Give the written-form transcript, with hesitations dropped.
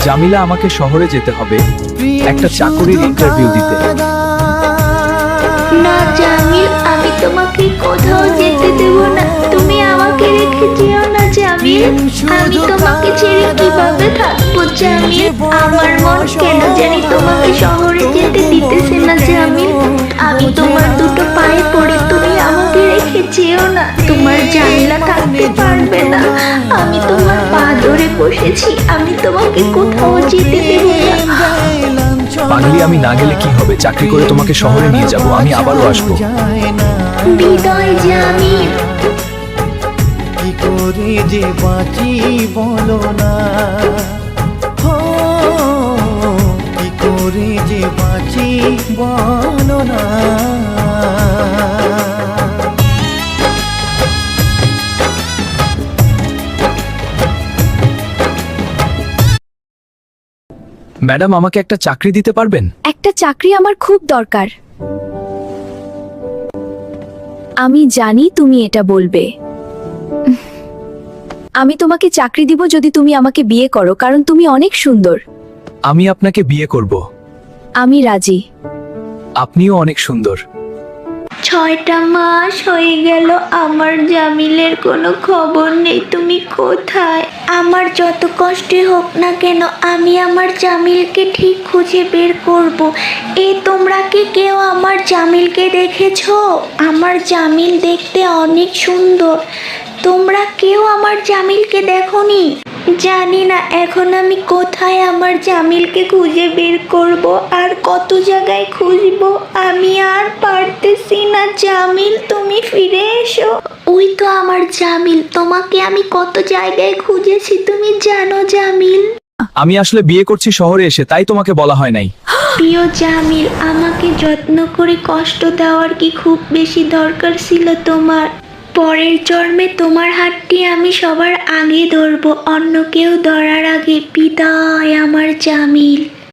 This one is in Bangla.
জামিলা, আমাকে শহরে যেতে হবে একটা চাকরির ইন্টারভিউ দিতে। না জামিল, আমি তোমাকে কোথাও যেতে দেব না। তুমি আমাকে রেখে যেও না জামিল। আমি তোমাকে ছেড়ে কিভাবে থাকবো জামিল? আমার মন কেন জানি তোমাকে শহরে যেতে দিতেছে না জামিল। আমি তোমার দুটো পায়ে পড়ে, তুমি আমাকে রেখে যেও না। তোমার জামিলা থাকতে পারবে না। আমি তোমার পা ধরে বসেছি, আমি তোমাকে কোথাও যেতে দেব না। পাগলি, আমি না গেলে কি হবে? চাকরি করে তোমাকে শহরে নিয়ে যাব, আমি আবারও আসবো। বিদায় জামিল। কি করে যে বাঁচি বলো না, কি করে যে বাঁচি বলো না। ম্যাডাম, আমাকে একটা চাকরি দিতে পারবেন? একটা চাকরি আমার খুব দরকার। আমি জানি তুমি এটা বলবে। আমি তোমাকে চাকরি দিব যদি তুমি আমাকে বিয়ে করো, কারণ তুমি অনেক সুন্দর। আমি আপনাকে বিয়ে করব। আমি রাজি। আপনিও অনেক সুন্দর। 6টা মাস হয়ে গেল, আমার জামিলের কোনো খবর নেই। তুমি কোথায়? আমার যত কষ্টে হোক না কেন, আমি আমার জামিলকে ঠিক খুঁজে বের করব। তোমরা কি কেউ আমার জামিলকে দেখেছো? আমার জামিল দেখতে অনেক সুন্দর। তোমরা কেউ আমার জামিলকে দেখোনি? জানি না এখন আমি কোথায় আমার জামিলকে খুঁজে বের করব, আর কত জায়গায় খুঁজবো। আমি আর পারতেছি না। জামিল, তুমি ফিরে এসো। ওই তো আমার জামিল, তোমাকে আমি কত জায়গায় খুঁজেছি, তুমি জানো জামিল? আমি আসলে বিয়ে করছি শহরে এসে, তাই তোমাকে বলা হয় নাই। প্রিয় জামিল, আমাকে যত্ন করে কষ্ট দেওয়ার কি খুব বেশি দরকার ছিল তোমার? পরের জন্মে তোমার হাতটি আমি সবার আগে ধরবো, অন্য কেউ ধরার আগে। বিদায় আমার জামিল।